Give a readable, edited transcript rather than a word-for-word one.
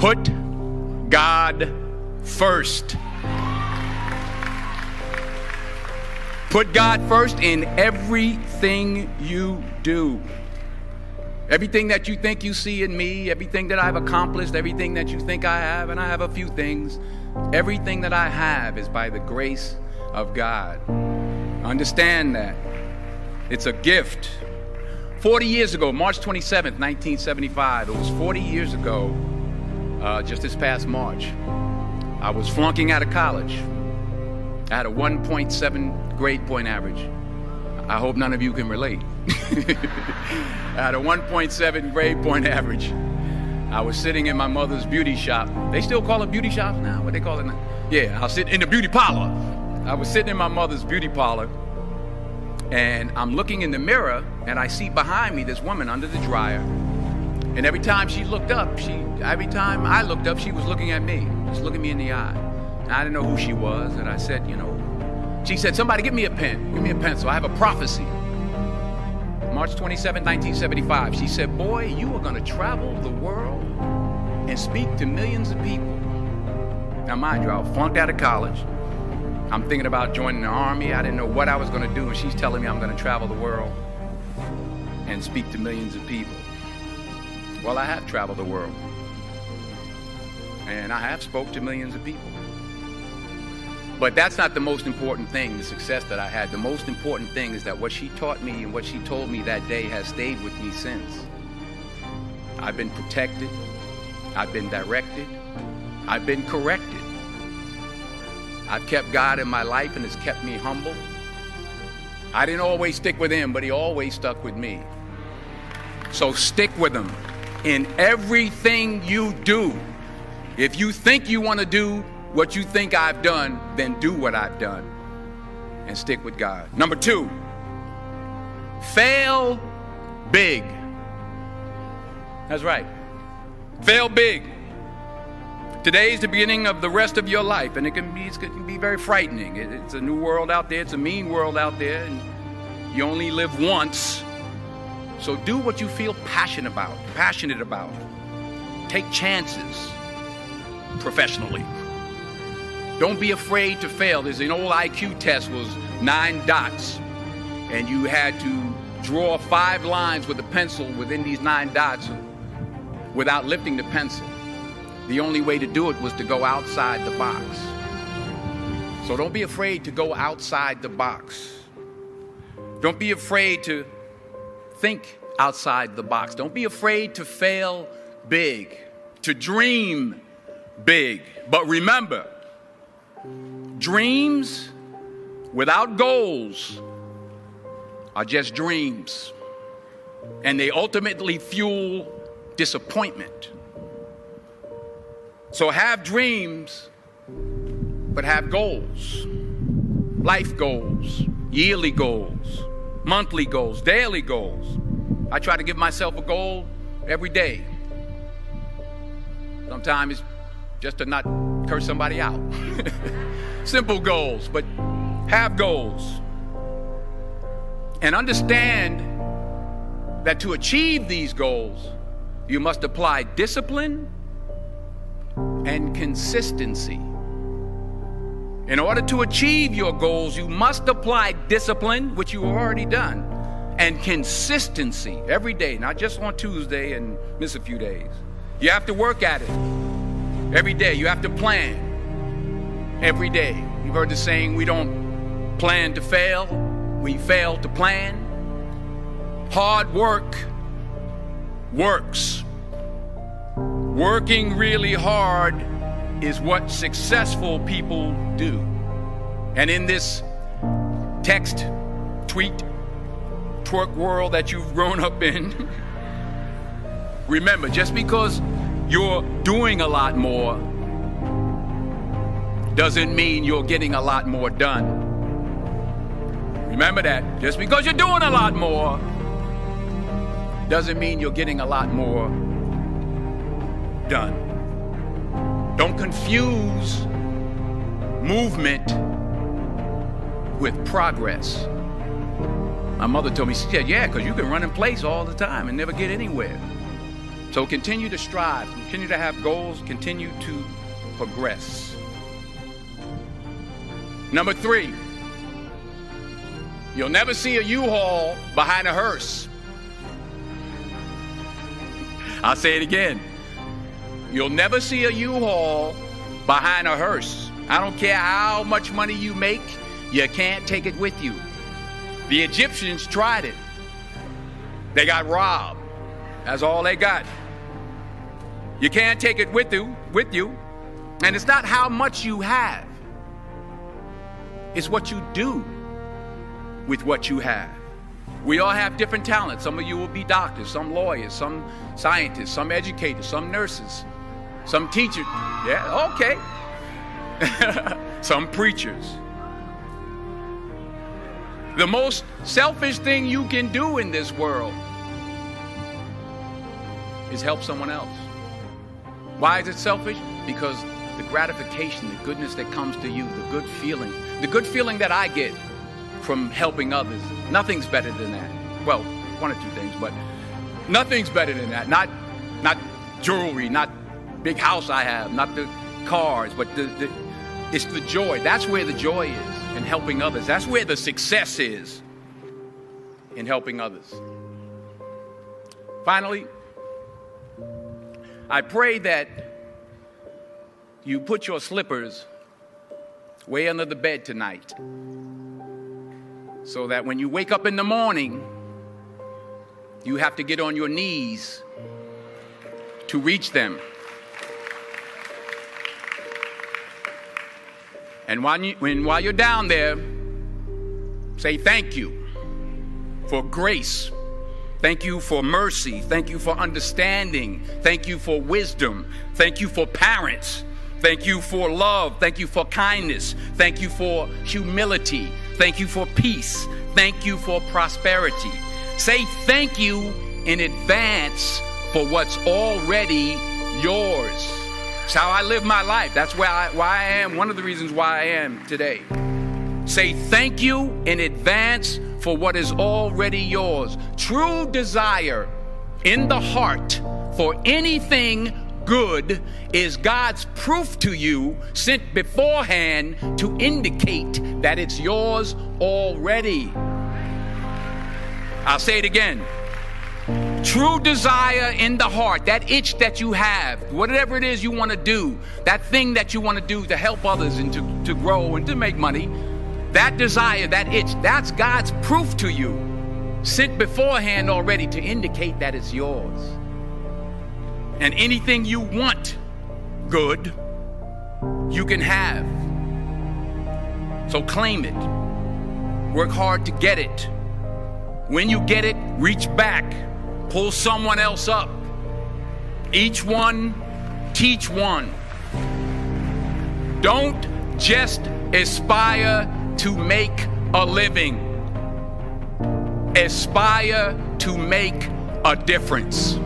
Put God first. Put God first in everything you do. Everything that you think you see in me, everything that I've accomplished, everything that you think I have, and I have a few things, everything that I have is by the grace of God. Understand that. It's a gift. 40 years ago, March 27th, 1975, it was 40 years ago, just this past March, I was flunking out of college. I had a 1.7 grade point average. I hope none of you can relate. I had a 1.7 grade point average. I was sitting in my mother's beauty shop. They still call it beauty shops now? What they call it now? Yeah, I was sitting in the beauty parlor. I was sitting in my mother's beauty parlor, and I'm looking in the mirror, and I see behind me this woman under the dryer. And every time she looked up, every time I looked up, she was looking at me, just looking me in the eye. And I didn't know who she was, and I said, she said, somebody give me a pen, give me a pencil, I have a prophecy. March 27, 1975, she said, boy, you are going to travel the world and speak to millions of people. Now, mind you, I was flunked out of college. I'm thinking about joining the army. I didn't know what I was going to do, and she's telling me I'm going to travel the world and speak to millions of people. Well, I have traveled the world, and I have spoke to millions of people. But that's not the most important thing, the success that I had. The most important thing is that what she taught me and what she told me that day has stayed with me since. I've been protected. I've been directed. I've been corrected. I've kept God in my life, and it's kept me humble. I didn't always stick with him, but he always stuck with me. So stick with him in everything you do. If you think you want to do what you think I've done, then do what I've done and stick with God. Number 2, fail big. That's right. Fail big. Today is the beginning of the rest of your life, and it can be very frightening. It's a new world out there. It's a mean world out there, and you only live once. So do what you feel passionate about. Take chances professionally. Don't be afraid to fail. There's an old IQ test, was 9 dots, and you had to draw 5 lines with a pencil within these 9 dots without lifting the pencil. The only way to do it was to go outside the box. So don't be afraid to go outside the box. Don't be afraid to think outside the box. Don't be afraid to fail big, to dream big. But remember, dreams without goals are just dreams, and they ultimately fuel disappointment. So have dreams, but have goals. Life goals, yearly goals, monthly goals, daily goals. I try to give myself a goal every day. Sometimes it's just to not curse somebody out. Simple goals, but have goals. And understand that to achieve these goals, you must apply discipline and consistency. In order to achieve your goals, you must apply discipline, which you have already done, and consistency every day, not just on Tuesday and miss a few days. You have to work at it every day. You have to plan every day. You've heard the saying, we don't plan to fail, we fail to plan. Hard work works. Working really hard is what successful people do. And in this text, tweet, twerk world that you've grown up in, remember, just because you're doing a lot more doesn't mean you're getting a lot more done. Remember that. Just because you're doing a lot more doesn't mean you're getting a lot more done. Don't confuse movement with progress. My mother told me, she said, yeah, because you can run in place all the time and never get anywhere. So continue to strive, continue to have goals, continue to progress. Number 3, you'll never see a U-Haul behind a hearse. I'll say it again. You'll never see a U-Haul behind a hearse. I don't care how much money you make, you can't take it with you. The Egyptians tried it. They got robbed. That's all they got. You can't take it with you. And it's not how much you have. It's what you do with what you have. We all have different talents. Some of you will be doctors, some lawyers, some scientists, some educators, some nurses, some teachers. Yeah, okay. Some preachers. The most selfish thing you can do in this world is help someone else. Why is it selfish? Because the gratification, the goodness that comes to you, the good feeling that I get from helping others, nothing's better than that. Well, one or two things, but nothing's better than that. Not jewelry, not big house I have, not the cars, but it's the joy. That's where the joy is, in helping others. That's where the success is, in helping others. Finally, I pray that you put your slippers way under the bed tonight, so that when you wake up in the morning, you have to get on your knees to reach them. And while you're down there, say thank you for grace. Thank you for mercy. Thank you for understanding. Thank you for wisdom. Thank you for parents. Thank you for love. Thank you for kindness. Thank you for humility. Thank you for peace. Thank you for prosperity. Say thank you in advance for what's already yours. It's how I live my life. That's why I am, one of the reasons why I am today. Say thank you in advance for what is already yours. True desire in the heart for anything good is God's proof to you, sent beforehand to indicate that it's yours already. I'll say it again. True desire in the heart, that itch that you have, whatever it is you want to do, that thing that you want to do to help others and to grow and to make money, that desire, that itch, that's God's proof to you, sent beforehand already to indicate that it's yours. And anything you want good, you can have. So claim it. Work hard to get it. When you get it, reach back. Pull someone else up. Each one, teach one. Don't just aspire to make a living. Aspire to make a difference.